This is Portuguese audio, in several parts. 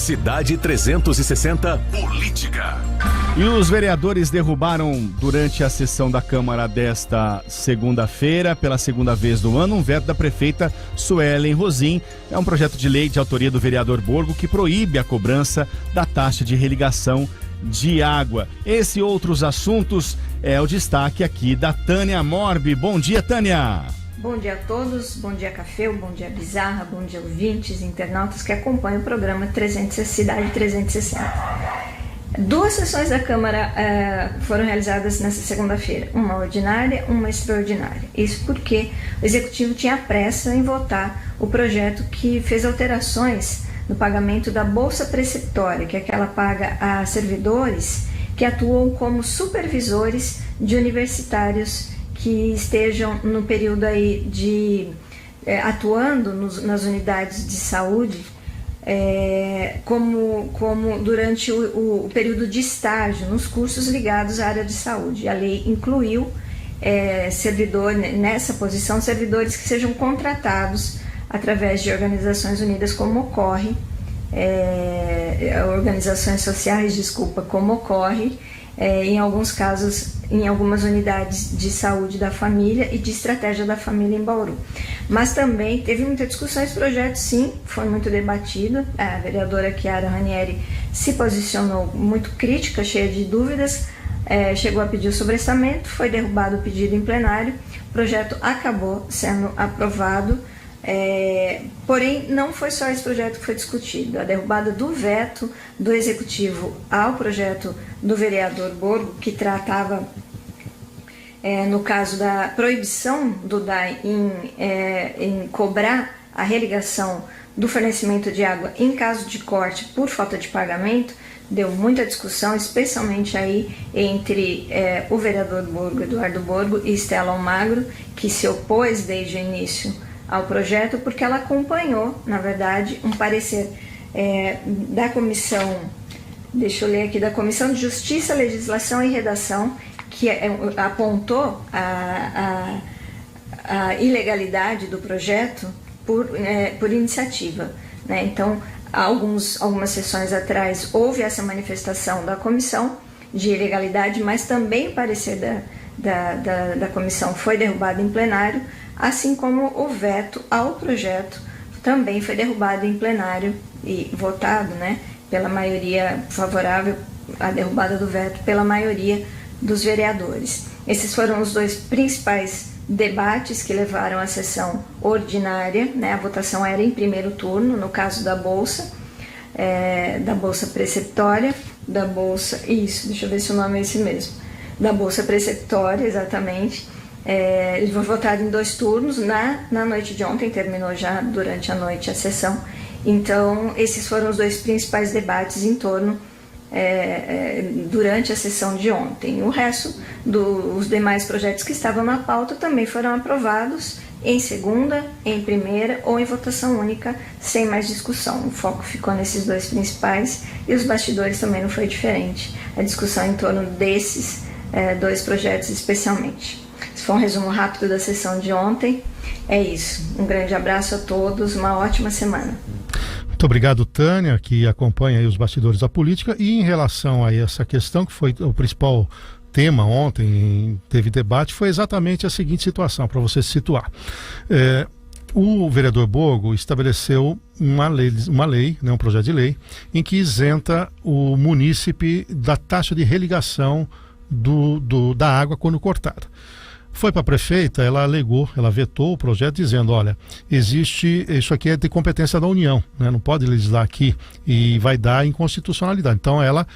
Cidade 360 Política. E os vereadores derrubaram, durante a sessão da Câmara desta segunda-feira, pela segunda vez do ano, um veto da prefeita Suelen Rosim. É um projeto de lei de autoria do vereador Borgo que proíbe a cobrança da taxa de religação de água. Esse e outros assuntos é o destaque aqui da Tânia Morbi. Bom dia, Tânia! Bom dia a todos, bom dia Café, bom dia Bizarra, bom dia ouvintes, internautas que acompanham o programa Cidade 360. Duas sessões da Câmara foram realizadas nessa segunda-feira, uma ordinária, uma extraordinária. Isso porque o Executivo tinha pressa em votar o projeto que fez alterações no pagamento da Bolsa Preceptória, que é aquela paga a servidores que atuam como supervisores de universitários que estejam no período aí de atuando nas unidades de saúde, como durante o período de estágio nos cursos ligados à área de saúde. A lei incluiu nessa posição servidores que sejam contratados através de organizações unidas, como ocorre, organizações sociais, como ocorre em alguns casos, em algumas unidades de saúde da família e de estratégia da família em Bauru. Mas também teve muita discussão, esse projeto sim, foi muito debatido. A vereadora Chiara Ranieri se posicionou muito crítica, cheia de dúvidas, chegou a pedir o sobrestamento, foi derrubado o pedido em plenário, o projeto acabou sendo aprovado. Porém, não foi só esse projeto que foi discutido. A derrubada do veto do Executivo ao projeto do vereador Borgo, que tratava, no caso da proibição do DAI em cobrar a religação do fornecimento de água em caso de corte por falta de pagamento, deu muita discussão, especialmente aí entre o vereador Borgo, Eduardo Borgo, e Estela Almagro, que se opôs desde o início ao projeto, porque ela acompanhou, na verdade, um parecer da comissão, deixa eu ler aqui, da Comissão de Justiça, Legislação e Redação, que apontou a ilegalidade do projeto por iniciativa, né? Então, algumas sessões atrás houve essa manifestação da comissão de ilegalidade, mas também o parecer da comissão foi derrubado em plenário, assim como o veto ao projeto também foi derrubado em plenário e votado, né, pela maioria favorável à derrubada do veto pela maioria dos vereadores. Esses foram os dois principais debates que levaram à sessão ordinária, né? A votação era em primeiro turno, no caso da Bolsa Preceptória, deixa eu ver se o nome é esse mesmo, da Bolsa Preceptória, exatamente. Ele foi votado em 2 turnos na noite de ontem, terminou já durante a noite a sessão. Então, esses foram os 2 principais debates em torno durante a sessão de ontem. O resto dos demais projetos que estavam na pauta também foram aprovados em segunda, em primeira ou em votação única, sem mais discussão. O foco ficou nesses 2 principais e os bastidores também não foi diferente. A discussão em torno desses 2 projetos especialmente. Esse foi um resumo rápido da sessão de ontem. É isso. Um grande abraço a todos, uma ótima semana. Muito obrigado, Tânia, que acompanha aí os bastidores da política. E em relação a essa questão, que foi o principal tema ontem, teve debate, foi exatamente a seguinte situação, para você se situar. O vereador Borgo estabeleceu uma lei, né, um projeto de lei, em que isenta o munícipe da taxa de religação da água quando cortada. Foi para a prefeita, ela vetou o projeto dizendo, olha, isso aqui é de competência da União, né? Não pode legislar aqui e vai dar inconstitucionalidade. Então ela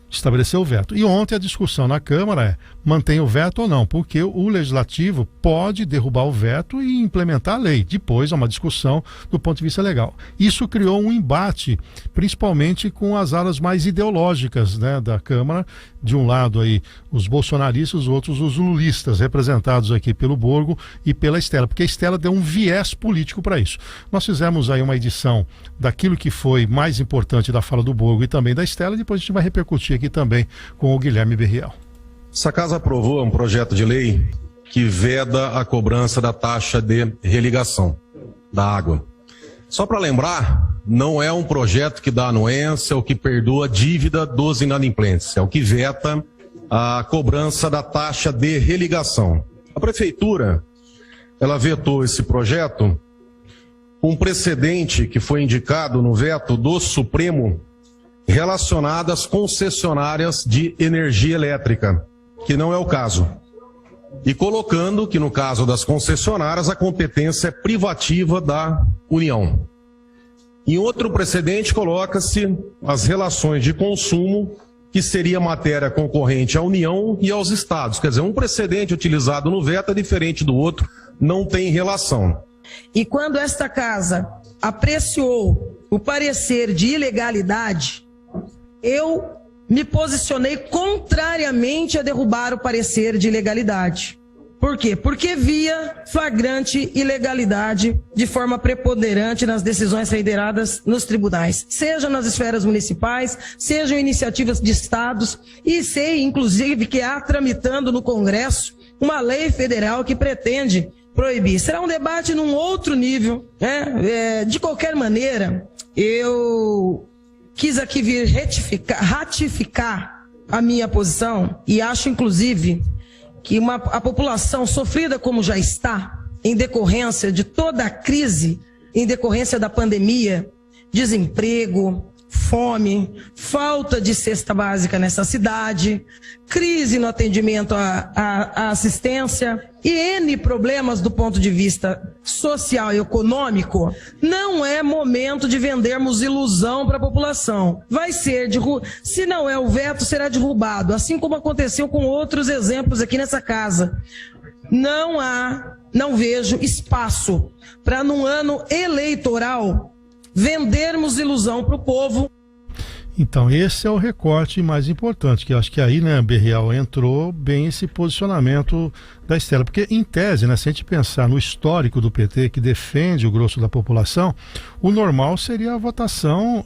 estabeleceu o veto. E ontem a discussão na Câmara mantém o veto ou não, porque o Legislativo pode derrubar o veto e implementar a lei. Depois há uma discussão do ponto de vista legal. Isso criou um embate, principalmente com as alas mais ideológicas, né, da Câmara. De um lado aí os bolsonaristas, os outros os lulistas, representados aqui pelo Borgo e pela Estela, porque a Estela deu um viés político para isso. Nós fizemos aí uma edição daquilo que foi mais importante da fala do Borgo e também da Estela, e depois a gente vai repercutir aqui também com o Guilherme Berriel. Essa casa aprovou um projeto de lei que veda a cobrança da taxa de religação da água. Só para lembrar, não é um projeto que dá anuência ou que perdoa a dívida dos inadimplentes, é o que veta a cobrança da taxa de religação. A Prefeitura, ela vetou esse projeto com um precedente que foi indicado no veto do Supremo relacionado às concessionárias de energia elétrica, que não é o caso. E colocando que, no caso das concessionárias, a competência é privativa da União. Em outro precedente, coloca-se as relações de consumo, que seria matéria concorrente à União e aos Estados. Quer dizer, um precedente utilizado no veto é diferente do outro, não tem relação. E quando esta casa apreciou o parecer de ilegalidade, eu me posicionei contrariamente a derrubar o parecer de ilegalidade. Por quê? Porque via flagrante ilegalidade de forma preponderante nas decisões reiteradas nos tribunais, seja nas esferas municipais, sejam iniciativas de estados, e sei, inclusive, que há tramitando no Congresso uma lei federal que pretende proibir. Será um debate num outro nível, né? De qualquer maneira, eu quis aqui vir ratificar a minha posição e acho, inclusive, que a população sofrida como já está, em decorrência de toda a crise, em decorrência da pandemia, desemprego, fome, falta de cesta básica nessa cidade, crise no atendimento à assistência e N problemas do ponto de vista social e econômico, não é momento de vendermos ilusão para a população. Vai ser, se não é o veto, será derrubado, assim como aconteceu com outros exemplos aqui nessa casa. Não vejo espaço para, num ano eleitoral, vendermos ilusão para o povo. Então, esse é o recorte mais importante, que eu acho que aí, né, Berrial, entrou bem esse posicionamento da Estela, porque em tese, né, se a gente pensar no histórico do PT, que defende o grosso da população, o normal seria a votação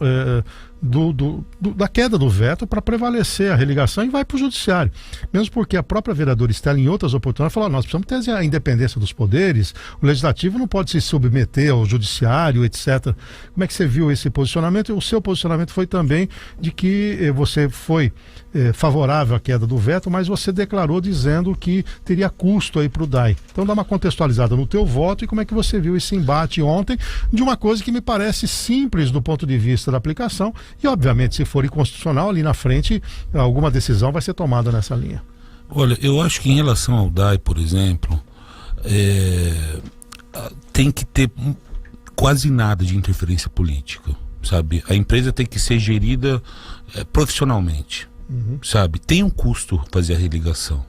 da queda do veto para prevalecer a religação e vai para o judiciário, mesmo porque a própria vereadora Estela, em outras oportunidades, falou: nós precisamos ter a independência dos poderes, o legislativo não pode se submeter ao judiciário, etc. Como é que você viu esse posicionamento? O seu posicionamento foi também de que você foi favorável à queda do veto, mas você declarou dizendo que teria custo aí para o DAI. Então dá uma contextualizada no teu voto e como é que você viu esse embate ontem de uma coisa que me parece simples do ponto de vista da aplicação e, obviamente, se for inconstitucional, ali na frente alguma decisão vai ser tomada nessa linha. Olha, eu acho que em relação ao DAI, por exemplo, tem que ter quase nada de interferência política, sabe? A empresa tem que ser gerida profissionalmente, sabe? Tem um custo fazer a religação.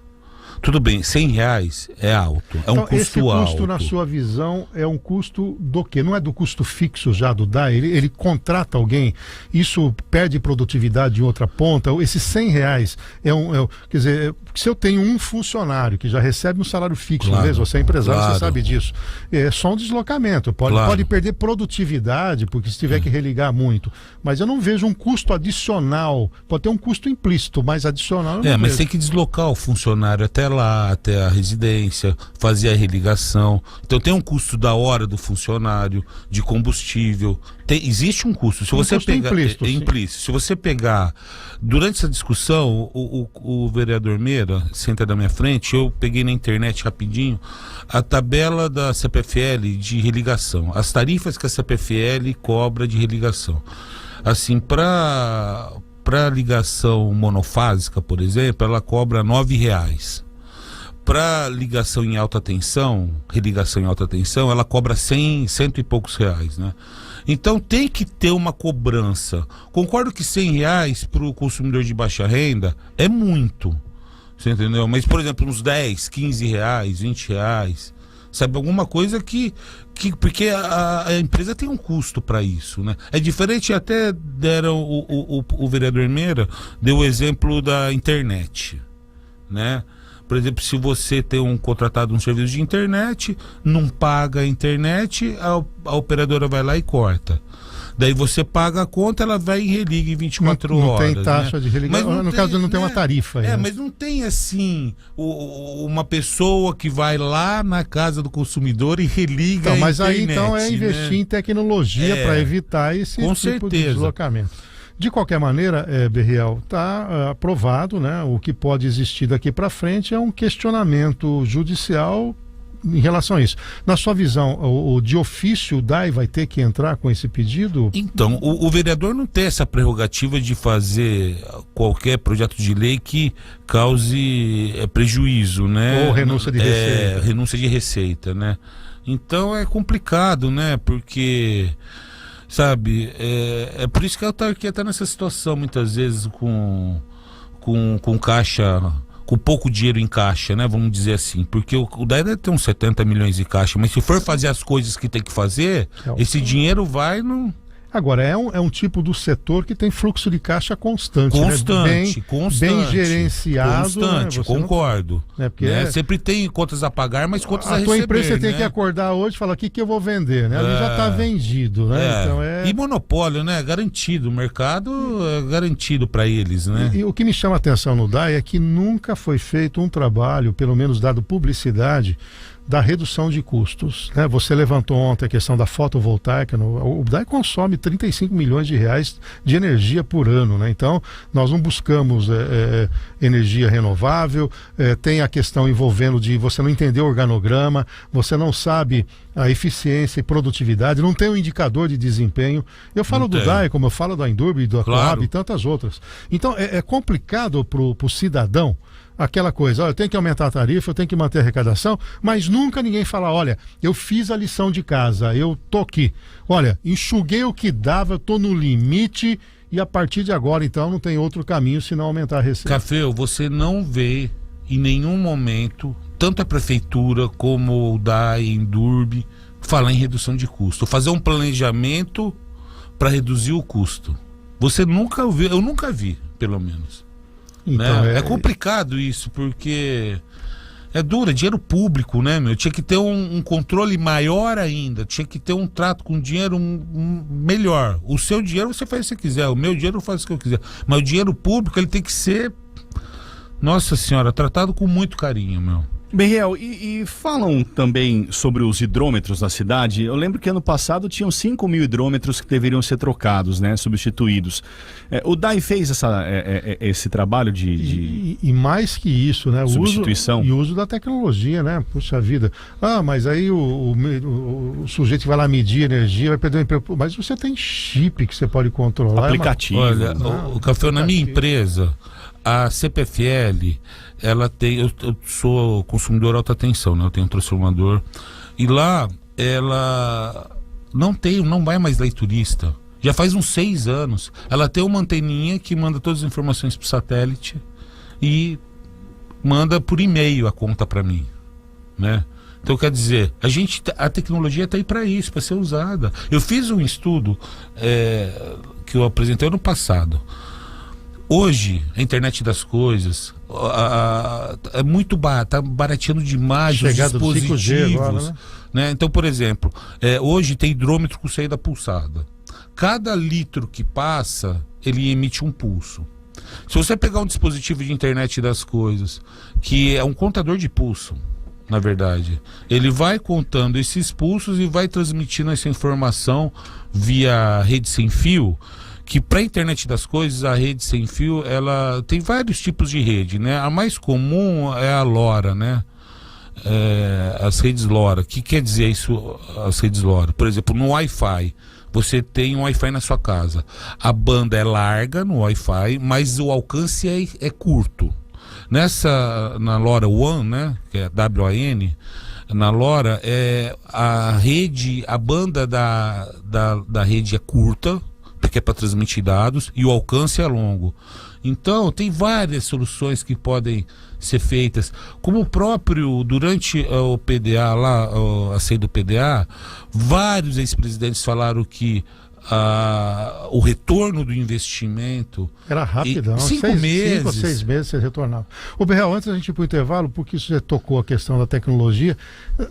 Tudo bem, R$100 é alto, é um custo alto. Esse custo, na sua visão, é um custo do quê? Não é do custo fixo já do DAI? Ele contrata alguém, isso perde produtividade em outra ponta? Esses R$100 quer dizer, se eu tenho um funcionário que já recebe um salário fixo, claro, mesmo, você é empresário, claro, você sabe disso, é só um deslocamento, pode perder produtividade, porque se tiver que religar muito, mas eu não vejo um custo adicional, pode ter um custo implícito, mas adicional eu não mas vejo. Tem que deslocar o funcionário até lá, até a residência, fazer a religação. Então tem um custo da hora do funcionário, de combustível. Existe um custo. Se você pegar, implícito. Se você pegar, durante essa discussão, o vereador Meira senta na minha frente, eu peguei na internet rapidinho a tabela da CPFL de religação, as tarifas que a CPFL cobra de religação. Assim, para ligação monofásica, por exemplo, ela cobra R$9. Para ligação em alta tensão, religação em alta tensão, ela cobra cento e poucos reais, né? Então tem que ter uma cobrança. Concordo que R$100 para o consumidor de baixa renda é muito, você entendeu? Mas, por exemplo, uns 10, 15 reais, 20 reais, sabe? Alguma coisa porque a empresa tem um custo para isso, né? É diferente, até deram o vereador Meira deu o exemplo da internet, né? Por exemplo, se você tem contratado um serviço de internet, não paga a internet, a operadora vai lá e corta. Daí você paga a conta, ela vai e religa em 24 não horas. Não tem taxa, né, de religação. Mas no caso, não tem uma tarifa. Aí, né? Mas não tem assim uma pessoa que vai lá na casa do consumidor e religa então, mas a internet. Aí então é investir, né, em tecnologia para evitar esse tipo de deslocamento. De qualquer maneira, Berriel, está aprovado, né? O que pode existir daqui para frente é um questionamento judicial em relação a isso. Na sua visão, o de ofício, o DAI vai ter que entrar com esse pedido? Então, o vereador não tem essa prerrogativa de fazer qualquer projeto de lei que cause prejuízo, né? Ou renúncia de receita. Renúncia de receita, né? Então é complicado, né? Porque, sabe, é por isso que a autarquia está nessa situação, muitas vezes, com caixa, com pouco dinheiro em caixa, né? Vamos dizer assim. Porque o DAI deve ter uns 70 milhões de caixa, mas se for fazer as coisas que tem que fazer, esse dinheiro vai no... Agora, é um tipo do setor que tem fluxo de caixa constante, constante, né? Bem gerenciado. Constante, né? Concordo. Não... Porque sempre tem contas a pagar, mas contas a receber. A tua empresa você tem que acordar hoje e falar o que eu vou vender, né? Ali já está vendido, né? Então, E monopólio, né? Garantido. O mercado é garantido para eles, né? E o que me chama a atenção no DAI é que nunca foi feito um trabalho, pelo menos dado publicidade, da redução de custos, né? Você levantou ontem a questão da fotovoltaica. O DAI consome 35 milhões de reais de energia por ano, né? Então, nós não buscamos energia renovável, tem a questão envolvendo de você não entender o organograma, você não sabe a eficiência e produtividade, não tem um indicador de desempenho. Eu falo do DAI, como eu falo da Indurb, do Coab e tantas outras. Então, é complicado para o cidadão aquela coisa, olha, eu tenho que aumentar a tarifa, eu tenho que manter a arrecadação, mas nunca ninguém fala, olha, eu fiz a lição de casa, eu tô aqui, olha, enxuguei o que dava, eu tô no limite e a partir de agora, então, não tem outro caminho senão aumentar a receita. Café, você não vê em nenhum momento, tanto a prefeitura como o DAI, Indurb, falar em redução de custo, fazer um planejamento para reduzir o custo. Você nunca viu, eu nunca vi, pelo menos. Então, né? É complicado isso, porque é duro, é dinheiro público, né, meu? Tinha que ter um controle maior ainda, tinha que ter um trato com dinheiro melhor. O seu dinheiro você faz o que você quiser, o meu dinheiro eu faço o que eu quiser. Mas o dinheiro público, ele tem que ser, nossa senhora, tratado com muito carinho, meu. Berriel, e falam também sobre os hidrômetros da cidade. Eu lembro que ano passado tinham 5 mil hidrômetros que deveriam ser trocados, né, substituídos. O DAI fez esse trabalho de e mais que isso, né, substituição. O uso da tecnologia, né? Puxa vida. Mas aí o sujeito que vai lá medir energia vai perder o emprego. Mas você tem chip que você pode controlar. Aplicativo. Olha, o Café, na minha empresa, a CPFL, ela tem, eu sou consumidor alta tensão, né? Eu tenho um transformador e lá ela não vai mais leiturista. Já faz uns 6 anos. Ela tem uma anteninha que manda todas as informações para o satélite e manda por e-mail a conta para mim, né? Então, quer dizer, a tecnologia está aí para isso, para ser usada. Eu fiz um estudo que eu apresentei ano passado. Hoje, a internet das coisas é muito tá barateando demais os dispositivos. 5G agora, né? Então, por exemplo, hoje tem hidrômetro com saída pulsada. Cada litro que passa, ele emite um pulso. Se você pegar um dispositivo de internet das coisas, que é um contador de pulso, na verdade, ele vai contando esses pulsos e vai transmitindo essa informação via rede sem fio. Que para a internet das coisas, a rede sem fio, ela tem vários tipos de rede, né? A mais comum é a LoRa, né? As redes LoRa. O que quer dizer isso, as redes LoRa? Por exemplo, no Wi-Fi, você tem um Wi-Fi na sua casa. A banda é larga no Wi-Fi, mas o alcance é curto. Na LoRa One, né? Que é WAN, na LoRa, a banda da rede é curta, porque é para transmitir dados, e o alcance é longo. Então, tem várias soluções que podem ser feitas. Como o próprio, durante o PDA, lá, a saída do PDA, vários ex-presidentes falaram que o retorno do investimento era rapidão, 5 meses. 5 ou 6 meses você retornava. O Berriel, antes da gente ir para o intervalo, porque isso já tocou a questão da tecnologia,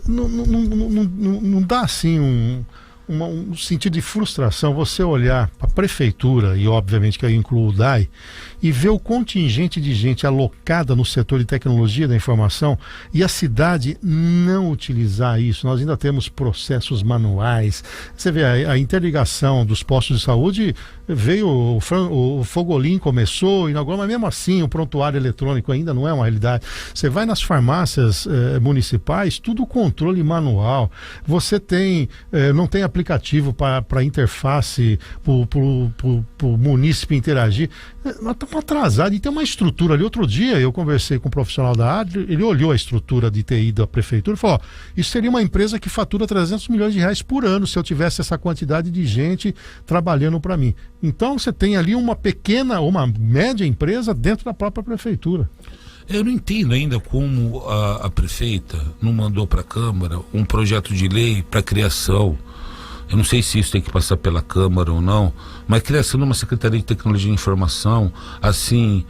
não dá assim um sentido de frustração você olhar para a prefeitura, e obviamente que eu incluo o DAI, e ver o contingente de gente alocada no setor de tecnologia da informação e a cidade não utilizar isso. Nós ainda temos processos manuais. Você vê a interligação dos postos de saúde, veio o Fogolin começou, inaugurou, mas mesmo assim o prontuário eletrônico ainda não é uma realidade. Você vai nas farmácias municipais, tudo controle manual. Você não tem aplicativo para interface, para o munícipe interagir. Nós estamos atrasados e tem uma estrutura ali. Outro dia eu conversei com um profissional da área, ele olhou a estrutura de TI da prefeitura e falou: isso seria uma empresa que fatura 300 milhões de reais por ano se eu tivesse essa quantidade de gente trabalhando para mim. Então você tem ali uma pequena, uma média empresa dentro da própria prefeitura. Eu não entendo ainda como a prefeita não mandou para a Câmara um projeto de lei para criação. Eu não sei se isso tem que passar pela Câmara ou não, mas criação de uma Secretaria de Tecnologia e Informação, assim,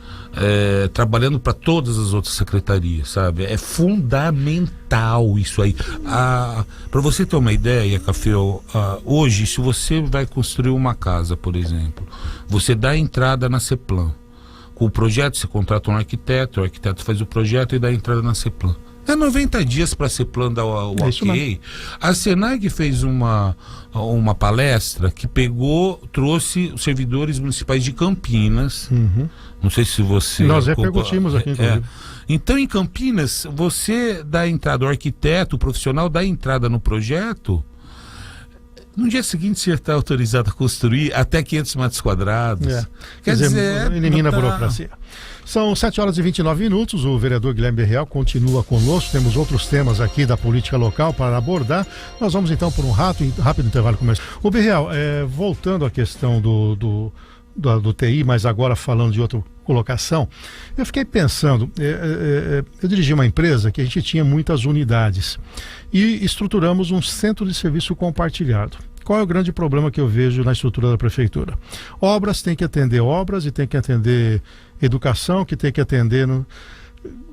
trabalhando para todas as outras secretarias, sabe? É fundamental isso aí. Para você ter uma ideia, Caféu, hoje, se você vai construir uma casa, por exemplo, você dá entrada na CEPLAN. Com o projeto, você contrata um arquiteto, o arquiteto faz o projeto e dá entrada na CEPLAN. É 90 dias para a CEPLAN dar o ok. A Senag fez uma palestra que trouxe os servidores municipais de Campinas. Uhum. Não sei se você... Nós repercutimos aqui, inclusive. Então, em Campinas, você dá entrada, o arquiteto, o profissional dá entrada no projeto. No dia seguinte você está autorizado a construir até 500 metros quadrados. Quer dizer, elimina a burocracia. São 7h29. O vereador Guilherme Berreal continua conosco. Temos outros temas aqui da política local para abordar. Nós vamos então por um rápido intervalo comercial. O Berreal, voltando à questão do TI, mas agora falando de outra colocação, eu fiquei pensando, eu dirigi uma empresa que a gente tinha muitas unidades e estruturamos um centro de serviço compartilhado. Qual é o grande problema que eu vejo na estrutura da prefeitura? Obras tem que atender obras e tem que atender educação, que tem que atender...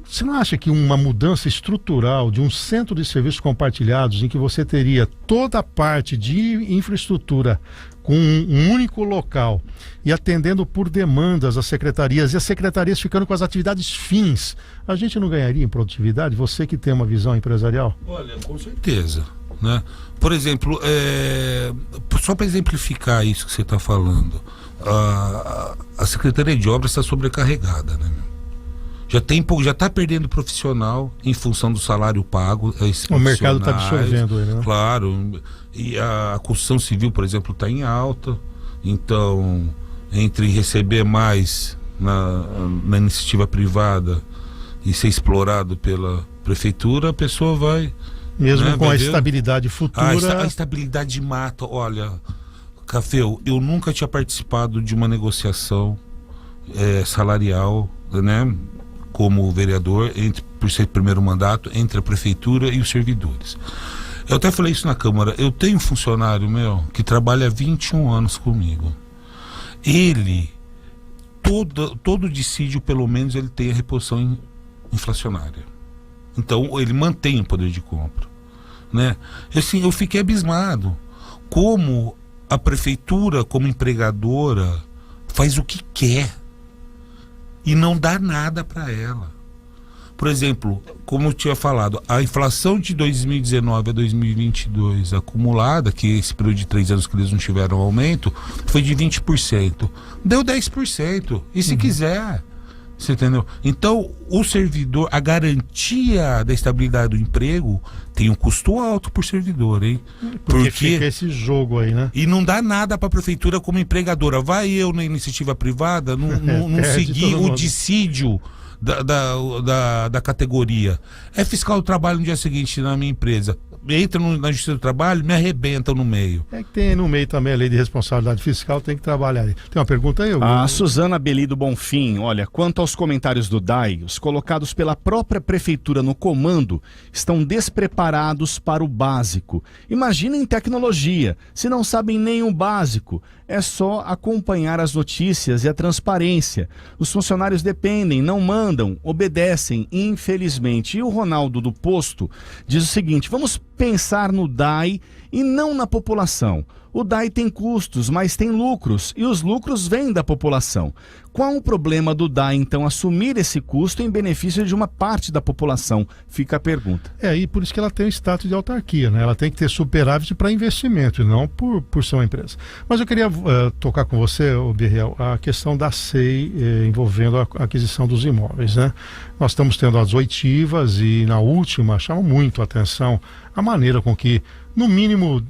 Você não acha que uma mudança estrutural de um centro de serviços compartilhados, em que você teria toda a parte de infraestrutura com um único local e atendendo por demandas as secretarias, e as secretarias ficando com as atividades fins, a gente não ganharia em produtividade? Você que tem uma visão empresarial? Olha, com certeza, né? Por exemplo, só para exemplificar isso que você está falando, a Secretaria de Obras está sobrecarregada, né? Já está perdendo profissional em função do salário pago. O mercado está absorvendo ele, né? Claro. E a construção civil, por exemplo, está em alta. Então, entre receber mais na iniciativa privada e ser explorado pela prefeitura, a pessoa vai... Mesmo com a estabilidade futura... A estabilidade mata. Olha, Caféu, eu nunca tinha participado de uma negociação salarial, né? Como vereador, por ser primeiro mandato, entre a prefeitura e os servidores. Eu até falei isso na Câmara. Eu tenho um funcionário meu que trabalha há 21 anos comigo. Ele, todo dissídio, pelo menos, ele tem a reposição inflacionária. Então, ele mantém o poder de compra, né? Assim, eu fiquei abismado como a prefeitura, como empregadora, faz o que quer e não dá nada para ela. Por exemplo, como eu tinha falado, a inflação de 2019 a 2022 acumulada, que esse período de 3 anos que eles não tiveram aumento, foi de 20%. Deu 10%. E se quiser, você entendeu? Então, o servidor, a garantia da estabilidade do emprego tem um custo alto por servidor, hein? Porque fica esse jogo aí, né? E não dá nada para a prefeitura como empregadora. Vai eu na iniciativa privada não seguir o dissídio da categoria. É fiscal do trabalho no dia seguinte na minha empresa. Entra na Justiça do Trabalho, me arrebentam no meio. É que tem no meio também a lei de responsabilidade fiscal, tem que trabalhar ali. Tem uma pergunta aí? A Suzana Belido Bonfim, olha, quanto aos comentários do DAI, os colocados pela própria prefeitura no comando estão despreparados para o básico. Imaginem tecnologia, se não sabem nem o básico. É só acompanhar as notícias e a transparência. Os funcionários dependem, não mandam, obedecem, infelizmente. E o Ronaldo do Posto diz o seguinte: vamos pensar no DAI e não na população? O DAI tem custos, mas tem lucros, e os lucros vêm da população. Qual o problema do DAI, então, assumir esse custo em benefício de uma parte da população? Fica a pergunta. E por isso que ela tem o status de autarquia, né? Ela tem que ter superávit para investimento e não por ser uma empresa. Mas eu queria tocar com você, Birriel, a questão da SEI envolvendo a aquisição dos imóveis, né? Nós estamos tendo as oitivas e na última chama muito a atenção a maneira com que, no mínimo,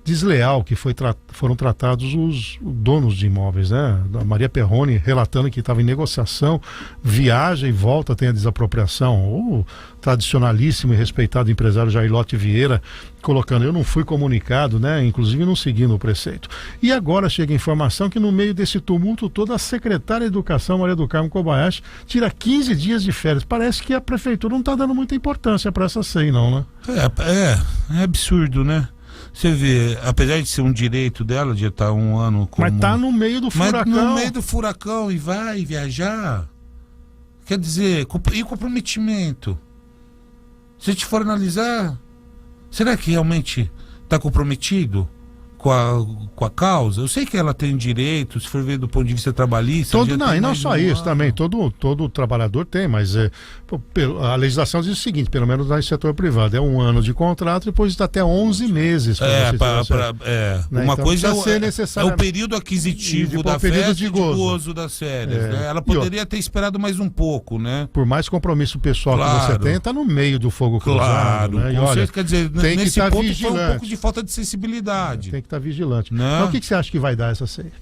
desleal que foram tratados os donos de imóveis, né? A Maria Perrone relatando que estava em negociação, viaja e volta, tem a desapropriação. O tradicionalíssimo e respeitado empresário Jair Lote Vieira colocando, eu não fui comunicado, né? Inclusive não seguindo o preceito. E agora chega a informação que no meio desse tumulto todo, a secretária de Educação, Maria do Carmo Kobayashi, tira 15 dias de férias. Parece que a prefeitura não está dando muita importância para essa SEI, não, né? É absurdo, né? Você vê, apesar de ser um direito dela de estar um ano como... Mas tá no meio do furacão. Mas no meio do furacão e vai viajar. Quer dizer, e comprometimento? Se a gente for analisar, será que realmente está comprometido com a causa? Eu sei que ela tem direito, se for ver do ponto de vista trabalhista... E não só isso também, todo trabalhador tem, mas a legislação diz o seguinte, pelo menos no setor privado, é 1 ano de contrato, depois está até 11 meses. Uma então, coisa é o período aquisitivo da festa e de gozo das férias. Né? Ela poderia ter esperado mais um pouco, né? Por mais compromisso pessoal que você tem, está no meio do fogo cruzado. Né? Quer dizer, tem nesse que ponto vigilante. foi um pouco de falta de sensibilidade. Tem que estar vigilante. Não. Então, o que você acha que vai dar essa SEI?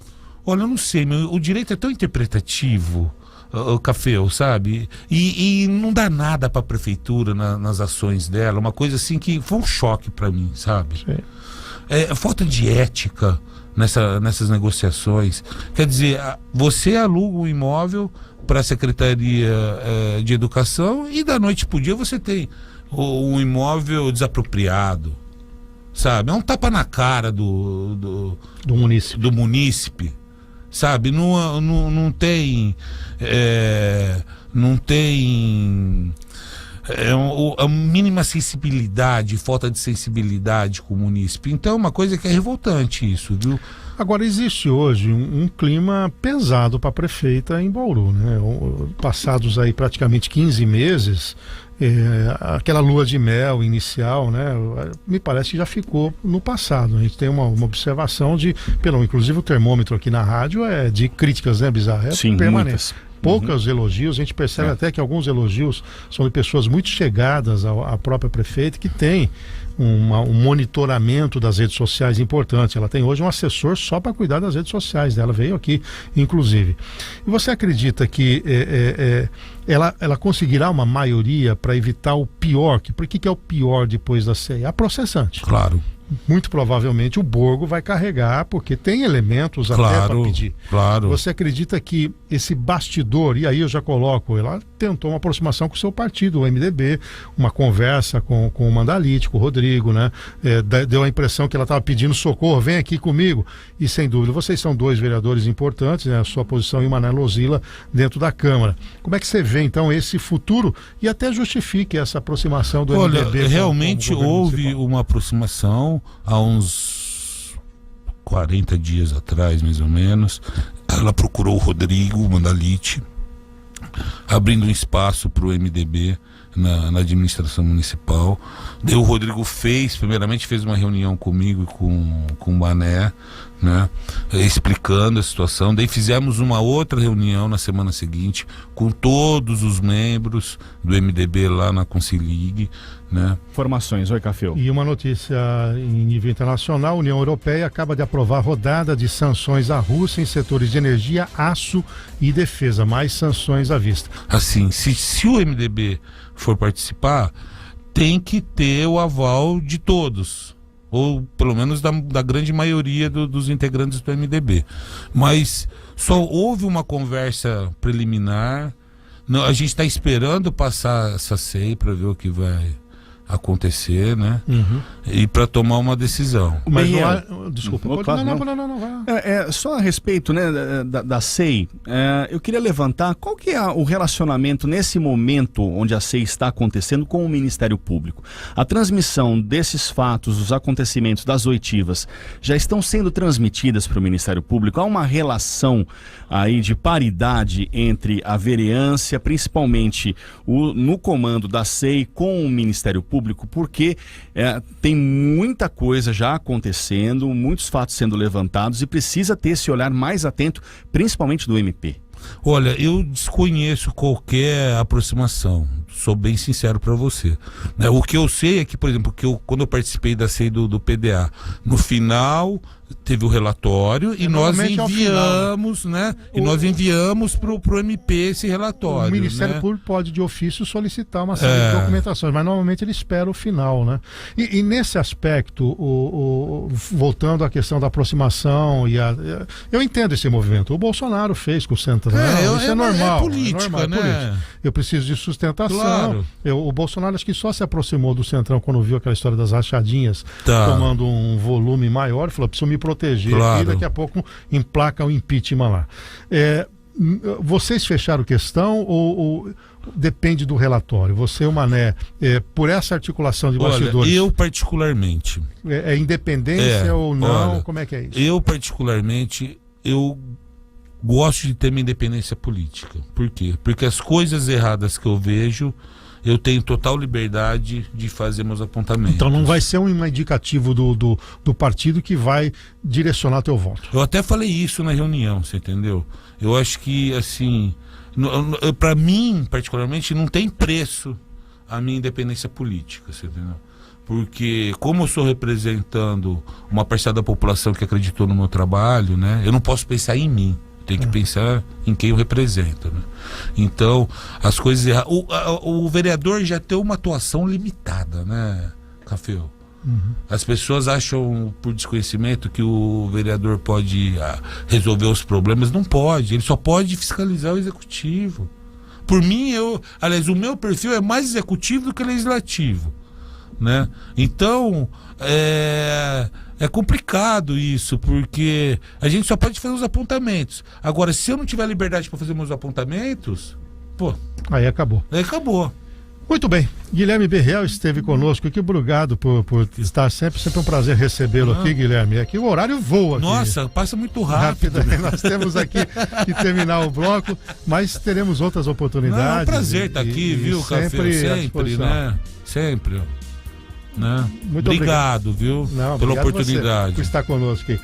Olha, eu não sei, o direito é tão interpretativo, o Café, sabe? E não dá nada para a prefeitura nas ações dela, uma coisa assim que foi um choque para mim, sabe? Sim. Falta de ética nessas negociações. Quer dizer, você aluga um imóvel para a Secretaria de Educação e da noite para o dia você tem um imóvel desapropriado. Sabe, é um tapa na cara do munícipe, sabe, não tem a mínima sensibilidade, falta de sensibilidade com o munícipe. Então é uma coisa que é revoltante isso, viu? Agora, existe hoje um clima pesado para a prefeita em Bauru, né? Passados aí praticamente 15 meses, aquela lua de mel inicial, né? Me parece que já ficou no passado. A gente tem uma observação inclusive o termômetro aqui na rádio é de críticas, né, Bizarro? Sim, permanente. muitas. Poucos elogios, a gente percebe até que alguns elogios são de pessoas muito chegadas à própria prefeita, que tem um monitoramento das redes sociais importante. Ela tem hoje um assessor só para cuidar das redes sociais dela, veio aqui, inclusive. E você acredita que ela conseguirá uma maioria para evitar o pior? Por que é o pior depois da SEI? A processante. Claro. Muito provavelmente o Borgo vai carregar, porque tem elementos até para pedir. Claro. Você acredita que esse bastidor, e aí eu já coloco, ela tentou uma aproximação com o seu partido, o MDB, uma conversa com o Mandalite, com o Rodrigo, né? Deu a impressão que ela estava pedindo socorro, vem aqui comigo. E sem dúvida, vocês são 2 vereadores importantes, né? A sua posição e o Mané Lozila dentro da Câmara. Como é que você vê, então, esse futuro e até justifique essa aproximação do MDB? Olha, realmente houve uma aproximação há uns 40 dias atrás, mais ou menos. Ela procurou o Rodrigo Mandalite, abrindo um espaço para o MDB na administração municipal. Daí o Rodrigo primeiramente fez uma reunião comigo e com o Mané, né, explicando a situação. Daí fizemos uma outra reunião na semana seguinte com todos os membros do MDB lá na Consilig, né? Informações, oi, Café. E uma notícia em nível internacional: a União Europeia acaba de aprovar rodada de sanções à Rússia em setores de energia, aço e defesa. Mais sanções à vista. Assim, se o MDB for participar, tem que ter o aval de todos, ou pelo menos da grande maioria dos integrantes do MDB. Mas só houve uma conversa preliminar. A gente está esperando passar essa SEI para ver o que vai acontecer, né? E para tomar uma decisão. Mas não Bem, há... Desculpa. Não, vai. Só a respeito, né, da SEI, eu queria levantar qual que é o relacionamento nesse momento onde a SEI está acontecendo com o Ministério Público. A transmissão desses fatos, os acontecimentos das oitivas, já estão sendo transmitidas para o Ministério Público? Há uma relação aí de paridade entre a vereância, principalmente no comando da SEI, com o Ministério Público, porque tem muita coisa já acontecendo, muitos fatos sendo levantados e precisa ter esse olhar mais atento, principalmente do MP. Olha, eu desconheço qualquer aproximação, sou bem sincero para você. O que eu sei é que, por exemplo, quando eu participei da CEI do PDA, no final teve o relatório e nós enviamos, né? E nós enviamos pro MP esse relatório. O Ministério Público pode, de ofício, solicitar uma série de documentações, mas normalmente ele espera o final, né? E nesse aspecto, voltando à questão da aproximação, eu entendo esse movimento. O Bolsonaro fez com o Centrão. Isso é normal. É política, né? Política. Eu preciso de sustentação. Claro. O Bolsonaro acho que só se aproximou do Centrão quando viu aquela história das rachadinhas tomando um volume maior, falou, preciso me proteger, e daqui a pouco emplaca o impeachment lá. Vocês fecharam questão ou depende do relatório? Você e o Mané, por essa articulação de bastidores... Olha, eu particularmente... É independência ou não? Olha, como é que é isso? Eu particularmente, eu gosto de ter minha independência política. Por quê? Porque as coisas erradas que eu vejo, eu tenho total liberdade de fazer meus apontamentos. Então não vai ser um indicativo do partido que vai direcionar teu voto. Eu até falei isso na reunião, você entendeu? Eu acho que, assim, para mim, particularmente, não tem preço a minha independência política, você entendeu? Porque como eu estou representando uma parcela da população que acreditou no meu trabalho, né? Eu não posso pensar em mim. Tem que pensar em quem eu represento, né? Então, as coisas erradas... O vereador já tem uma atuação limitada, né, Cafeu? As pessoas acham, por desconhecimento, que o vereador pode resolver os problemas. Não pode, ele só pode fiscalizar o executivo. Por mim, aliás, o meu perfil é mais executivo do que legislativo, né? Então, é complicado isso, porque a gente só pode fazer os apontamentos. Agora, se eu não tiver liberdade para fazer meus apontamentos, aí acabou. Muito bem, Guilherme Berriel esteve conosco aqui, obrigado por estar sempre um prazer recebê-lo aqui, Guilherme. Aqui o horário voa. Nossa, passa muito rápido. Nós temos aqui que terminar o bloco, mas teremos outras oportunidades. É um prazer estar aqui, viu, Café? Sempre, né? Sempre. Né? Muito obrigado, viu? Não, pela obrigado oportunidade. Por estar conosco aqui.